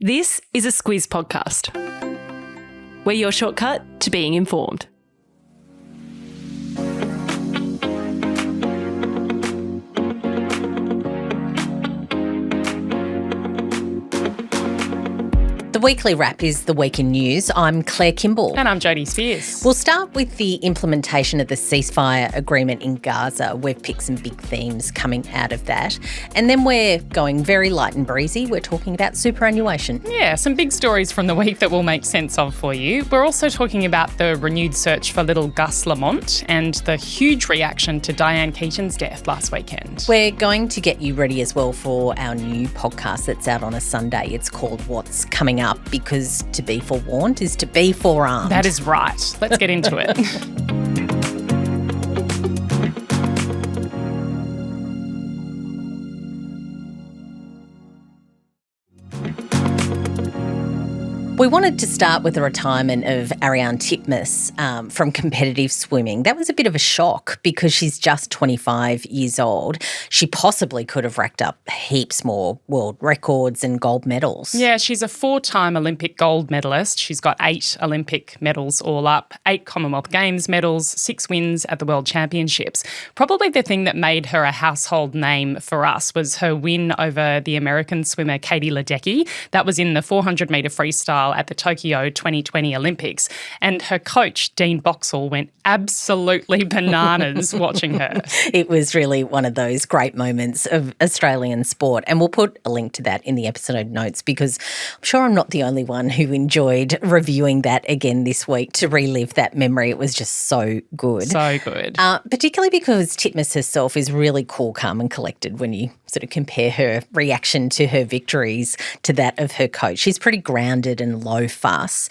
This is a Squiz podcast. We're your shortcut to being informed. The weekly wrap is the week in news. I'm Claire Kimball. And I'm Jodie Spears. We'll start with the implementation of the ceasefire agreement in Gaza. We've picked some big themes coming out of that. And then we're going very light and breezy. We're talking about superannuation. Yeah, some big stories from the week that we'll make sense of for you. We're also talking about the renewed search for little Gus Lamont and the huge reaction to Diane Keaton's death last weekend. We're going to get you ready as well for our new podcast that's out on a Sunday. It's called What's Coming Up, because to be forewarned is to be forearmed. That is right. Let's get into it. We wanted to start with the retirement of Ariane Titmus from competitive swimming. That was a bit of a shock because she's just 25 years old. She possibly could have racked up heaps more world records and gold medals. Yeah, she's a 4-time Olympic gold medalist. She's got 8 Olympic medals all up, 8 Commonwealth Games medals, 6 wins at the World Championships. Probably the thing that made her a household name for us was her win over the American swimmer Katie Ledecky. That was in the 400-metre freestyle at the Tokyo 2020 Olympics. And her coach, Dean Boxall, went absolutely bananas watching her. It was really one of those great moments of Australian sport. And we'll put a link to that in the episode notes because I'm sure I'm not the only one who enjoyed reviewing that again this week to relive that memory. It was just so good. So good. Particularly because Titmus herself is really cool, calm and collected when you sort of compare her reaction to her victories to that of her coach. She's pretty grounded and low fuss.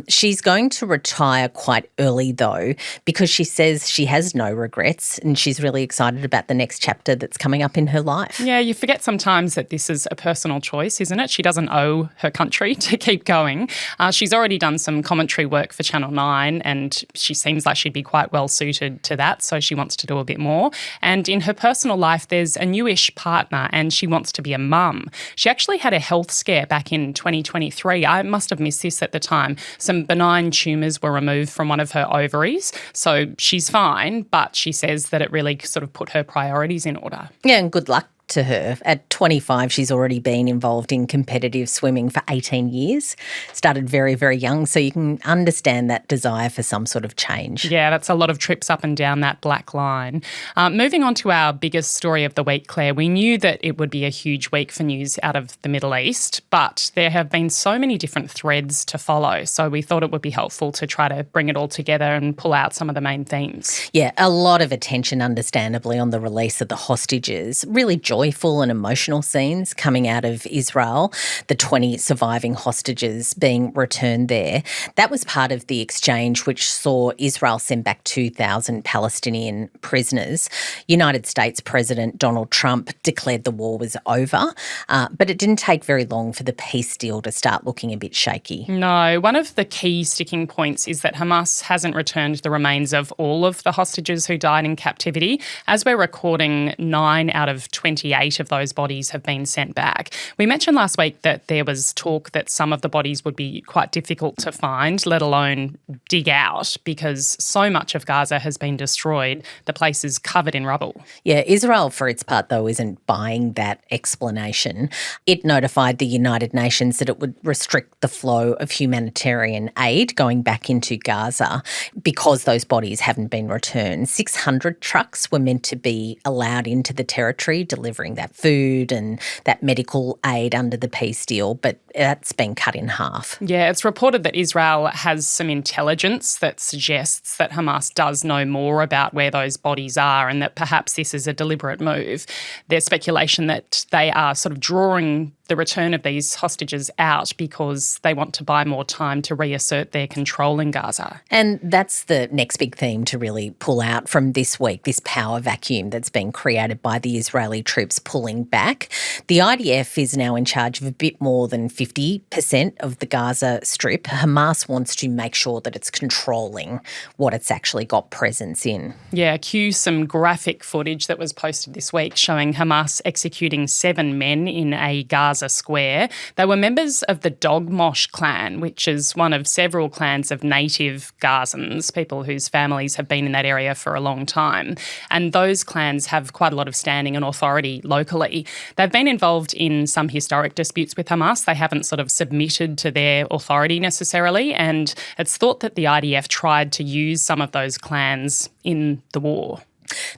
She's going to retire quite early though because she says she has no regrets and she's really excited about the next chapter that's coming up in her life. Yeah, you forget sometimes that this is a personal choice, isn't it? She doesn't owe her country to keep going. She's already done some commentary work for Channel 9 and she seems like she'd be quite well suited to that, so she wants to do a bit more. And in her personal life, there's a newish partner and she wants to be a mum. She actually had a health scare back in 2023. I must have missed this at the time. Some benign tumours were removed from one of her ovaries, so she's fine, but she says that it really sort of put her priorities in order. Yeah, and good luck to her. At 25, she's already been involved in competitive swimming for 18 years. Started very, very young, so you can understand that desire for some sort of change. Yeah, that's a lot of trips up and down that black line. Moving on to our biggest story of the week, Claire, we knew that it would be a huge week for news out of the Middle East, but there have been so many different threads to follow, so we thought it would be helpful to try to bring it all together and pull out some of the main themes. Yeah, a lot of attention, understandably, on the release of the hostages. Really joyful and emotional scenes coming out of Israel, the 20 surviving hostages being returned there. That was part of the exchange which saw Israel send back 2,000 Palestinian prisoners. United States President Donald Trump declared the war was over, but it didn't take very long for the peace deal to start looking a bit shaky. No, one of the key sticking points is that Hamas hasn't returned the remains of all of the hostages who died in captivity. As we're recording, 9 out of 28 of those bodies have been sent back. We mentioned last week that there was talk that some of the bodies would be quite difficult to find, let alone dig out, because so much of Gaza has been destroyed. The place is covered in rubble. Yeah, Israel, for its part, though, isn't buying that explanation. It notified the United Nations that it would restrict the flow of humanitarian aid going back into Gaza because those bodies haven't been returned. 600 trucks were meant to be allowed into the territory, delivering that food and that medical aid under the peace deal, but that's been cut in half. Yeah, it's reported that Israel has some intelligence that suggests that Hamas does know more about where those bodies are and that perhaps this is a deliberate move. There's speculation that they are sort of drawing the return of these hostages out because they want to buy more time to reassert their control in Gaza. And that's the next big theme to really pull out from this week, this power vacuum that's been created by the Israeli troops pulling back. The IDF is now in charge of a bit more than 50% of the Gaza Strip. Hamas wants to make sure that it's controlling what it's actually got presence in. Yeah, cue some graphic footage that was posted this week showing Hamas executing 7 men in a Gaza Gaza Square. They were members of the Dogmosh clan, which is one of several clans of native Gazans, people whose families have been in that area for a long time. And those clans have quite a lot of standing and authority locally. They've been involved in some historic disputes with Hamas. They haven't sort of submitted to their authority necessarily, and it's thought that the IDF tried to use some of those clans in the war.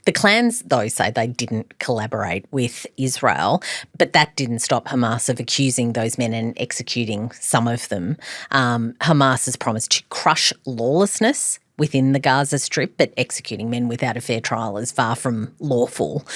The clans, though, say they didn't collaborate with Israel, but that didn't stop Hamas of accusing those men and executing some of them. Hamas has promised to crush lawlessness within the Gaza Strip, but executing men without a fair trial is far from lawful.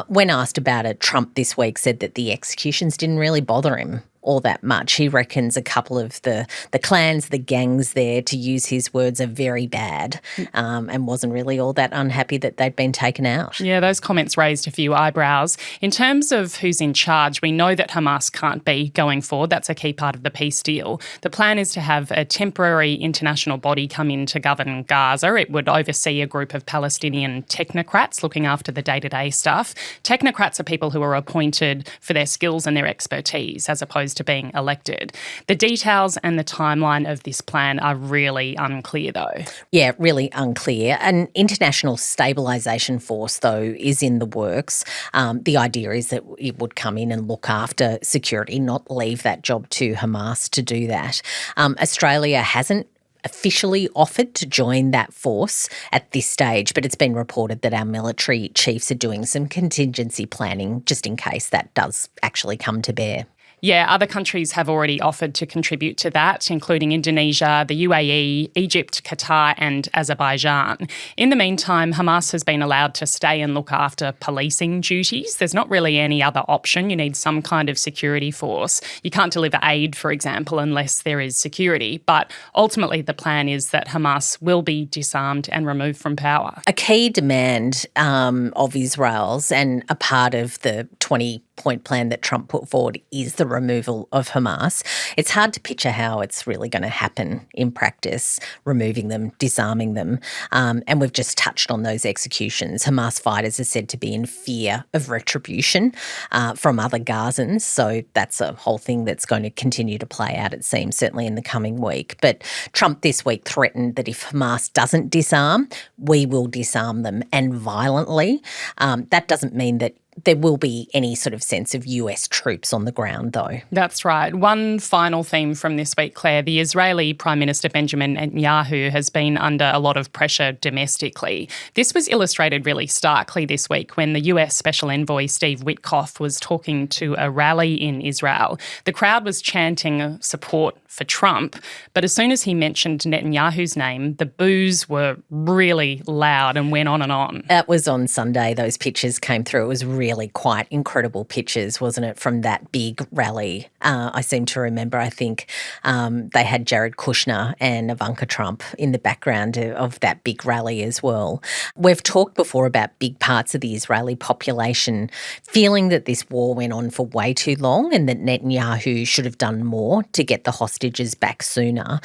When asked about it, Trump this week said that the executions didn't really bother him all that much. He reckons a couple of the clans, the gangs there, to use his words, are very bad, and wasn't really all that unhappy that they'd been taken out. Yeah, those comments raised a few eyebrows. In terms of who's in charge, we know that Hamas can't be going forward. That's a key part of the peace deal. The plan is to have a temporary international body come in to govern Gaza. It would oversee a group of Palestinian technocrats looking after the day-to-day stuff. Technocrats are people who are appointed for their skills and their expertise, as opposed to being elected. The details and the timeline of this plan are really unclear, though. Yeah, really unclear. An international stabilisation force, though, is in the works. The idea is that it would come in and look after security, not leave that job to Hamas to do that. Australia hasn't officially offered to join that force at this stage, but it's been reported that our military chiefs are doing some contingency planning just in case that does actually come to bear. Yeah, other countries have already offered to contribute to that, including Indonesia, the UAE, Egypt, Qatar and Azerbaijan. In the meantime, Hamas has been allowed to stay and look after policing duties. There's not really any other option. You need some kind of security force. You can't deliver aid, for example, unless there is security. But ultimately, the plan is that Hamas will be disarmed and removed from power. A key demand of Israel's and a part of the 20-point plan that Trump put forward is the removal of Hamas. It's hard to picture how it's really going to happen in practice, removing them, disarming them. And we've just touched on those executions. Hamas fighters are said to be in fear of retribution from other Gazans. So that's a whole thing that's going to continue to play out, it seems, certainly in the coming week. But Trump this week threatened that if Hamas doesn't disarm, we will disarm them, and violently. That doesn't mean that there will be any sort of sense of US troops on the ground, though. That's right. One final theme from this week, Claire. The Israeli Prime Minister Benjamin Netanyahu has been under a lot of pressure domestically. This was illustrated really starkly this week when the US Special Envoy Steve Witkoff was talking to a rally in Israel. The crowd was chanting support for Trump, but as soon as he mentioned Netanyahu's name, the boos were really loud and went on and on. That was on Sunday. Those pictures came through. It was really quite incredible pictures, wasn't it, from that big rally? I seem to remember, I think they had Jared Kushner and Ivanka Trump in the background of that big rally as well. We've talked before about big parts of the Israeli population feeling that this war went on for way too long and that Netanyahu should have done more to get the hostages back sooner.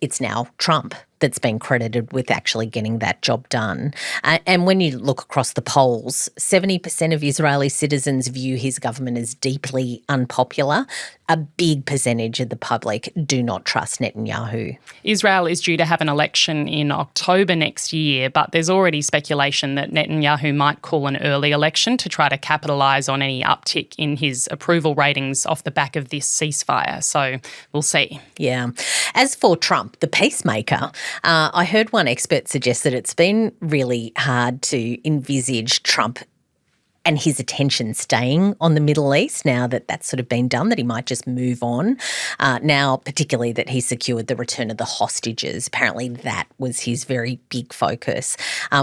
It's now Trump that's been credited with actually getting that job done. And when you look across the polls, 70% of Israeli citizens view his government as deeply unpopular. A big percentage of the public do not trust Netanyahu. Israel is due to have an election in October next year, but there's already speculation that Netanyahu might call an early election to try to capitalise on any uptick in his approval ratings off the back of this ceasefire. So we'll see. Yeah. As for Trump, the peacemaker, I heard one expert suggest that it's been really hard to envisage Trump and his attention staying on the Middle East now that that's sort of been done, that he might just move on. Now, particularly that he secured the return of the hostages. Apparently that was his very big focus.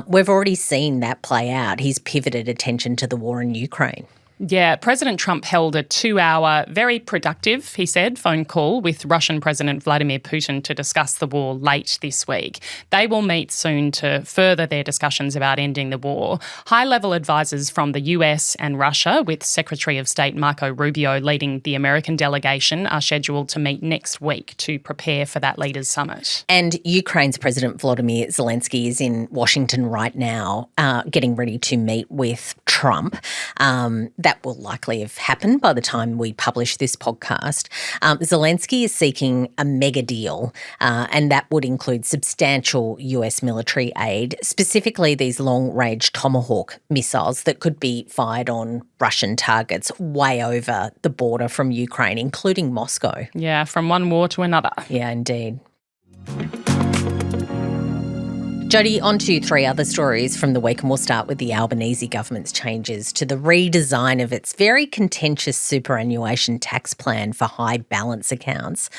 We've already seen that play out. He's pivoted attention to the war in Ukraine. Yeah, President Trump held a 2-hour, very productive, he said, phone call with Russian President Vladimir Putin to discuss the war late this week. They will meet soon to further their discussions about ending the war. High-level advisors from the US and Russia, with Secretary of State Marco Rubio leading the American delegation, are scheduled to meet next week to prepare for that leaders' summit. And Ukraine's President Volodymyr Zelensky is in Washington right now, getting ready to meet with Trump. that will likely have happened by the time we publish this podcast. Zelensky is seeking a mega deal, and that would include substantial US military aid, specifically these long-range Tomahawk missiles that could be fired on Russian targets way over the border from Ukraine, including Moscow. Yeah, from one war to another. Yeah, indeed. Jodie, on to three other stories from the week, and we'll start with the Albanese government's changes to the redesign of its very contentious superannuation tax plan for high balance accounts.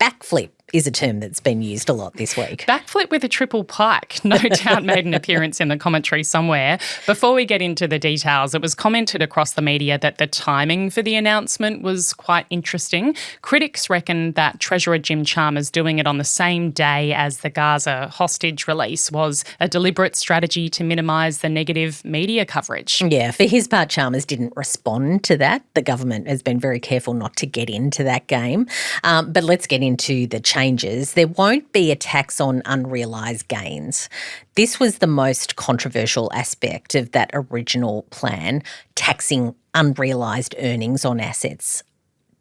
Backflip is a term that's been used a lot this week. Backflip with a triple pike, no doubt made an appearance in the commentary somewhere. Before we get into the details, it was commented across the media that the timing for the announcement was quite interesting. Critics reckon that Treasurer Chalmers doing it on the same day as the Gaza hostage release was a deliberate strategy to minimise the negative media coverage. Yeah, for his part, Chalmers didn't respond to that. The government has been very careful not to get into that game. But let's get into the changes. There won't be a tax on unrealised gains. This was the most controversial aspect of that original plan, taxing unrealised earnings on assets.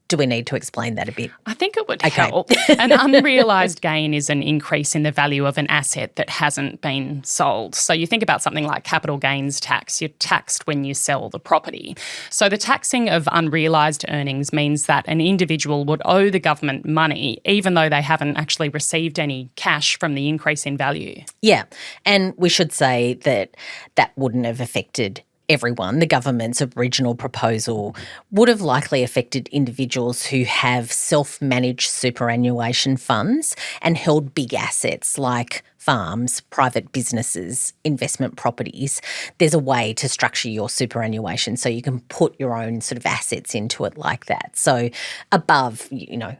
Do we need to explain that a bit? I think it would help. An unrealised gain is an increase in the value of an asset that hasn't been sold. So you think about something like capital gains tax. You're taxed when you sell the property. So the taxing of unrealised earnings means that an individual would owe the government money even though they haven't actually received any cash from the increase in value. Yeah, and we should say that that wouldn't have affected everyone. The government's original proposal would have likely affected individuals who have self-managed superannuation funds and held big assets like farms, private businesses, investment properties. There's a way to structure your superannuation so you can put your own sort of assets into it like that. So above,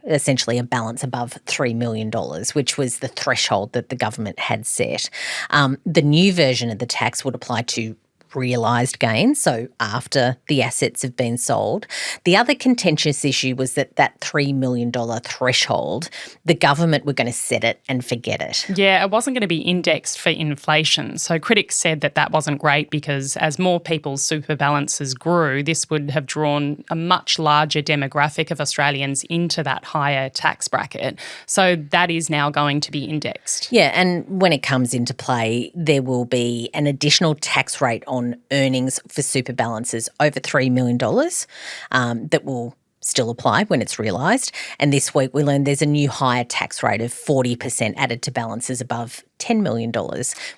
essentially a balance above $3 million, which was the threshold that the government had set. The new version of the tax would apply to realised gains, so after the assets have been sold. The other contentious issue was that $3 million threshold, the government were going to set it and forget it. Yeah, it wasn't going to be indexed for inflation. So critics said that wasn't great because as more people's super balances grew, this would have drawn a much larger demographic of Australians into that higher tax bracket. So that is now going to be indexed. Yeah, and when it comes into play, there will be an additional tax rate on earnings for super balances over $3 million that will still apply when it's realised. And this week we learned there's a new higher tax rate of 40% added to balances above $10 million.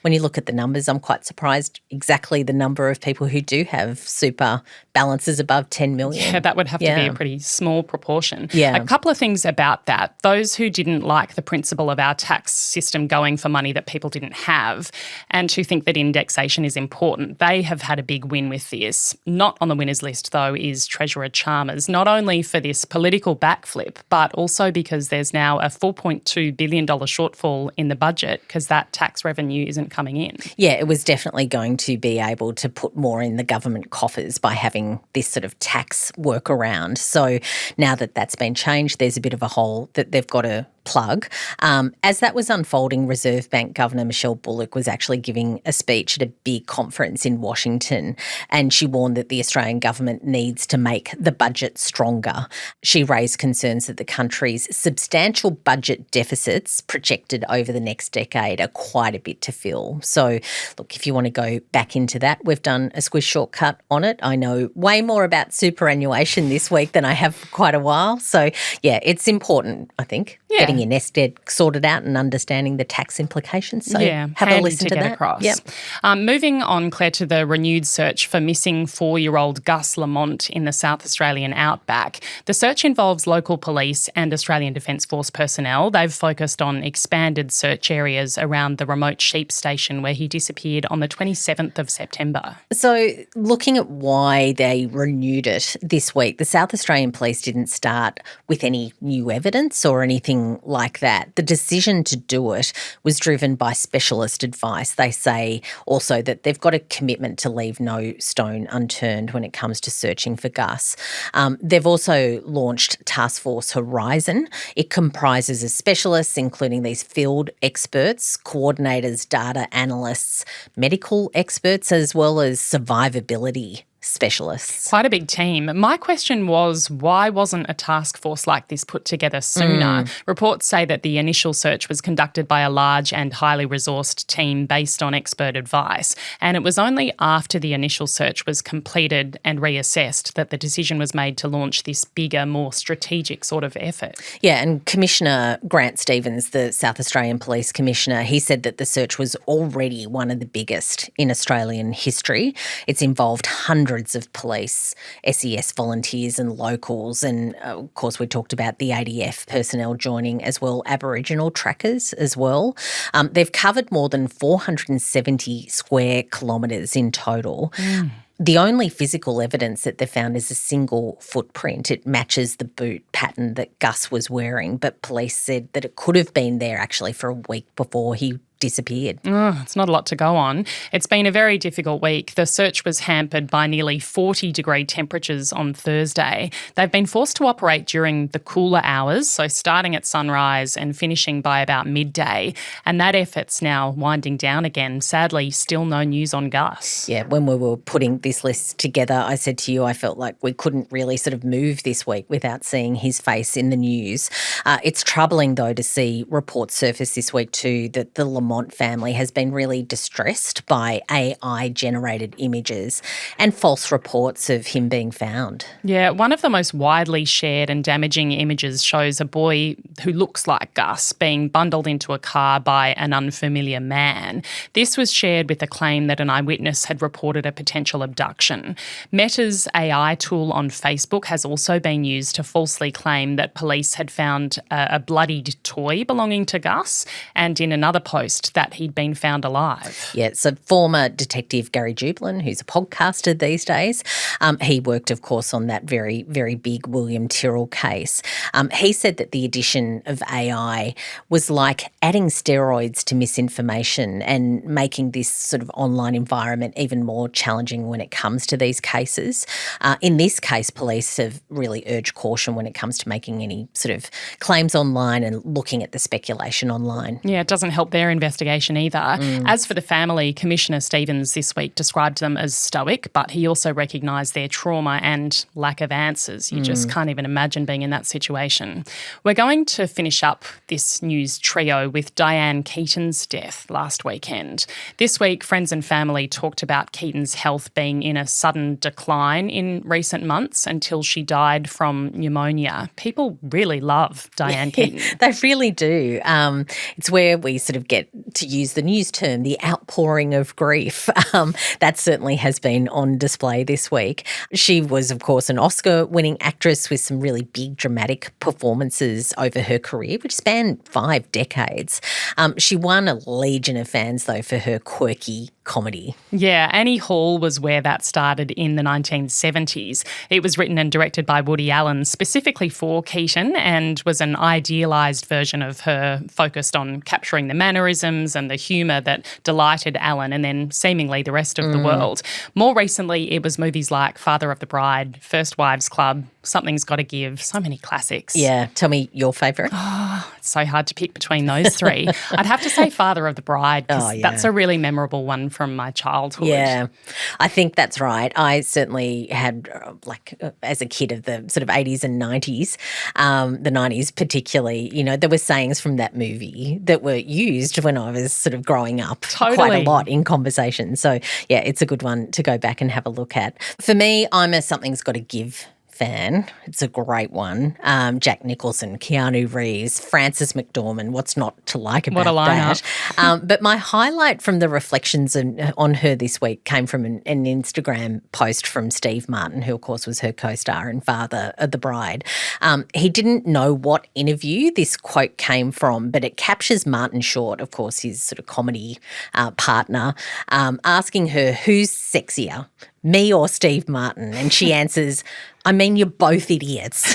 When you look at the numbers, I'm quite surprised exactly the number of people who do have super balances above $10 million. Yeah, that would have to be a pretty small proportion. Yeah. A couple of things about that. Those who didn't like the principle of our tax system going for money that people didn't have and who think that indexation is important, they have had a big win with this. Not on the winners list, though, is Treasurer Chalmers, not only for this political backflip, but also because there's now a $4.2 billion shortfall in the budget because that tax revenue isn't coming in. Yeah, it was definitely going to be able to put more in the government coffers by having this sort of tax workaround. So now that that's been changed, there's a bit of a hole that they've got to plug. As that was unfolding, Reserve Bank Governor Michelle Bullock was actually giving a speech at a big conference in Washington, and she warned that the Australian government needs to make the budget stronger. She raised concerns that the country's substantial budget deficits projected over the next decade are quite a bit to fill. So, look, if you want to go back into that, we've done a Squiz shortcut on it. I know way more about superannuation this week than I have for quite a while. So, yeah, it's important, I think, getting your nest egg sorted out and understanding the tax implications. So have a listen to that. Across. Yep. Moving on, Claire, to the renewed search for missing 4-year-old Gus Lamont in the South Australian outback. The search involves local police and Australian Defence Force personnel. They've focused on expanded search areas around the remote sheep station where he disappeared on the 27th of September. So looking at why they renewed it this week, the South Australian Police didn't start with any new evidence or anything like that. The decision to do it was driven by specialist advice. They say also that they've got a commitment to leave no stone unturned when it comes to searching for Gus. They've also launched Task Force Horizon. It comprises of specialists, including these field experts, coordinators, data analysts, medical experts, as well as survivability specialists. Quite a big team. My question was, why wasn't a task force like this put together sooner? Reports say that the initial search was conducted by a large and highly resourced team based on expert advice, and it was only after the initial search was completed and reassessed that the decision was made to launch this bigger, more strategic sort of effort. Yeah, and Commissioner Grant Stevens, the South Australian Police Commissioner, he said that the search was already one of the biggest in Australian history. It's involved hundreds of police, SES volunteers and locals, and of course we talked about the ADF personnel joining as well, Aboriginal trackers as well. They've covered more than 470 square kilometres in total. The only physical evidence that they found is a single footprint. It matches the boot pattern that Gus was wearing, but police said that it could have been there actually for a week before he disappeared. It's not a lot to go on. It's been a very difficult week. The search was hampered by nearly 40-degree temperatures on Thursday. They've been forced to operate during the cooler hours, so starting at sunrise and finishing by about midday. And that effort's now winding down again. Sadly, still no news on Gus. Yeah, when we were putting this list together, I said to you I felt like we couldn't really sort of move this week without seeing his face in the news. It's troubling, though, to see reports surface this week too that the Lamont family has been really distressed by AI-generated images and false reports of him being found. Yeah, one of the most widely shared and damaging images shows a boy who looks like Gus being bundled into a car by an unfamiliar man. This was shared with a claim that an eyewitness had reported a potential abduction. Meta's AI tool on Facebook has also been used to falsely claim that police had found a bloodied toy belonging to Gus, and in another post that he'd been found alive. Yeah, so former Detective Gary Jublin, who's a podcaster these days, he worked, of course, on that very, very big William Tyrrell case. He said that the addition of AI was like adding steroids to misinformation and making this sort of online environment even more challenging when it comes to these cases. In this case, police have really urged caution when it comes to making any sort of claims online and looking at the speculation online. Yeah, it doesn't help their investigation either. As for the family, Commissioner Stevens this week described them as stoic, but he also recognised their trauma and lack of answers. You just can't even imagine being in that situation. We're going to finish up this news trio with Diane Keaton's death last weekend. This week, friends and family talked about Keaton's health being in a sudden decline in recent months until she died from pneumonia. People really love Diane Keaton. They really do. It's where we sort of get to use the news term, the outpouring of grief. That certainly has been on display this week. She was, of course, an Oscar-winning actress with some really big dramatic performances over her career, which spanned 5 decades. She won a legion of fans, though, for her quirky comedy. Yeah, Annie Hall was where that started in the 1970s. It was written and directed by Woody Allen specifically for Keaton and was an idealised version of her focused on capturing the mannerisms and the humour that delighted Allen and then seemingly the rest of the world. More recently, it was movies like Father of the Bride, First Wives Club, Something's Gotta Give, so many classics. Yeah, tell me your favourite. It's so hard to pick between those three. I'd have to say Father of the Bride because that's a really memorable one from my childhood. Yeah, I think that's right. I certainly had, as a kid of the sort of 80s and 90s, the 90s particularly, there were sayings from that movie that were used when I was sort of growing up quite a lot in conversation. So, yeah, it's a good one to go back and have a look at. For me, I'm a Something's Gotta Give fan. It's a great one. Jack Nicholson, Keanu Reeves, Frances McDormand. What's not to like about that? But my highlight from the reflections on her this week came from an Instagram post from Steve Martin, who of course was her co-star and father of the bride. He didn't know what interview this quote came from, but it captures Martin Short, of course his sort of comedy partner, asking her who's sexier, me or Steve Martin? And she answers, I mean, you're both idiots.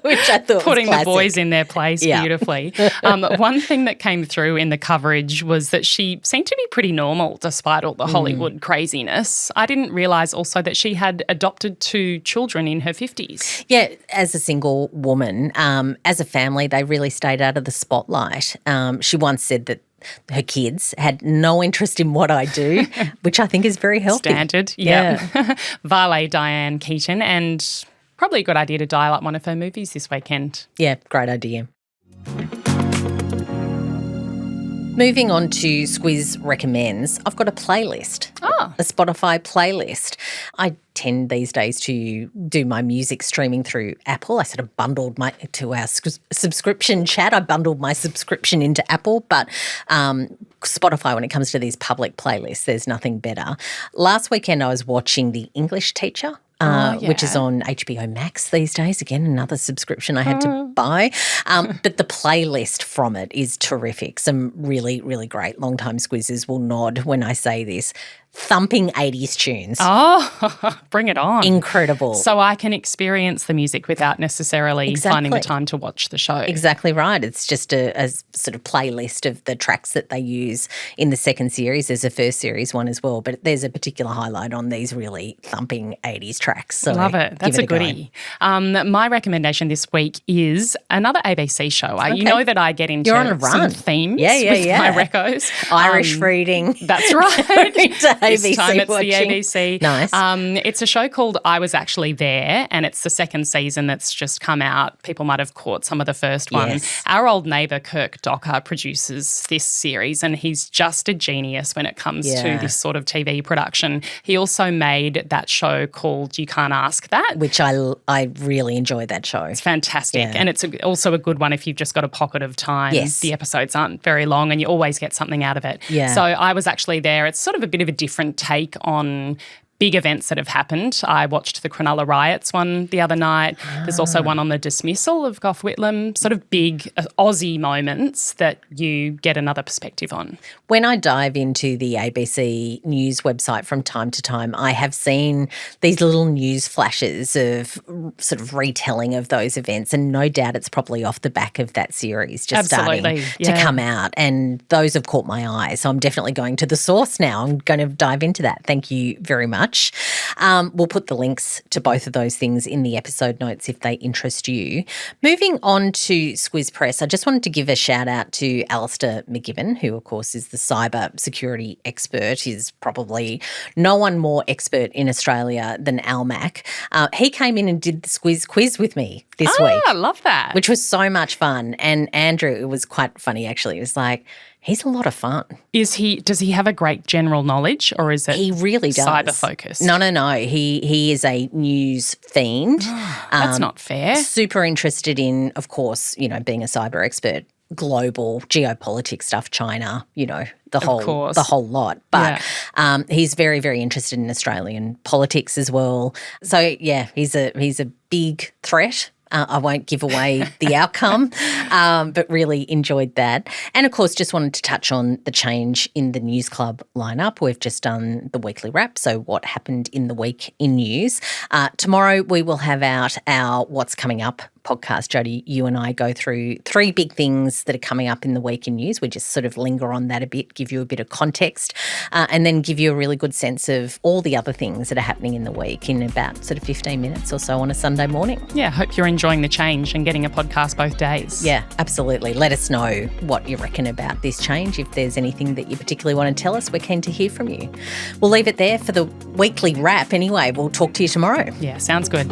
Which I thought Putting was the boys in their place beautifully. One thing that came through in the coverage was that she seemed to be pretty normal despite all the Hollywood craziness. I didn't realise also that she had adopted 2 children in her 50s. Yeah, as a single woman, as a family, they really stayed out of the spotlight. She once said that her kids had no interest in what I do, which I think is very healthy. Standard, yeah. Valet Diane Keaton, and probably a good idea to dial up one of her movies this weekend. Yeah, great idea. Moving on to Squiz Recommends, I've got a playlist, a Spotify playlist. I tend these days to do my music streaming through Apple. I sort of bundled to our subscription chat, I bundled my subscription into Apple, but Spotify, when it comes to these public playlists, there's nothing better. Last weekend I was watching The English Teacher, which is on HBO Max these days. Again, another subscription I had to buy. But the playlist from it is terrific. Some really, really great long-time squizzers will nod when I say this. Thumping 80s tunes. Oh, bring it on. Incredible. So I can experience the music without necessarily finding the time to watch the show. Exactly right. It's just a sort of playlist of the tracks that they use in the second series. There's a first series one as well, but there's a particular highlight on these really thumping 80s tracks. So love it. That's a goodie. My recommendation this week is another ABC show. You know that I get into some themes with my recos. Irish reading. That's right. ABC time it's watching. the ABC. Nice. It's a show called I Was Actually There, and it's the second season that's just come out. People might have caught some of the first one. Yes. Our old neighbour Kirk Docker produces this series, and he's just a genius when it comes to this sort of TV production. He also made that show called You Can't Ask That. Which I really enjoyed that show. It's fantastic. And it's also a good one if you've just got a pocket of time. Yes. The episodes aren't very long and you always get something out of it. Yeah. So I Was Actually There. It's sort of a bit of a different take on big events that have happened. I watched the Cronulla riots one the other night. There's also one on the dismissal of Gough Whitlam, sort of big Aussie moments that you get another perspective on. When I dive into the ABC News website from time to time, I have seen these little news flashes of sort of retelling of those events, and no doubt it's probably off the back of that series just starting to come out, and those have caught my eye. So I'm definitely going to the source now. I'm going to dive into that. Thank you very much. We'll put the links to both of those things in the episode notes if they interest you. Moving on to Squiz Press, I just wanted to give a shout out to Alistair McGibbon, who of course is the cyber security expert. He's probably no one more expert in Australia than Al Mac. He came in and did the Squiz quiz with me this week. I love that. Which was so much fun. And Andrew, it was quite funny actually. It was like, he's a lot of fun. Does he have a great general knowledge, or is it he really does. cyber focused? No. He is a news fiend. That's not fair. Super interested in, of course, being a cyber expert, global geopolitics stuff, China, the whole lot. But he's very, very interested in Australian politics as well. So yeah, he's a big threat. I won't give away the outcome, but really enjoyed that. And, of course, just wanted to touch on the change in the News Club lineup. We've just done the weekly wrap, so what happened in the week in news. Tomorrow we will have out our What's Coming Up podcast. Jodie, you and I go through 3 big things that are coming up in the week in news. We just sort of linger on that a bit, give you a bit of context, and then give you a really good sense of all the other things that are happening in the week in about sort of 15 minutes or so on a Sunday morning. Yeah, hope you're enjoying the change and getting a podcast both days. Yeah, absolutely. Let us know what you reckon about this change. If there's anything that you particularly want to tell us, we're keen to hear from you. We'll leave it there for the weekly wrap anyway. We'll talk to you tomorrow. Yeah, sounds good.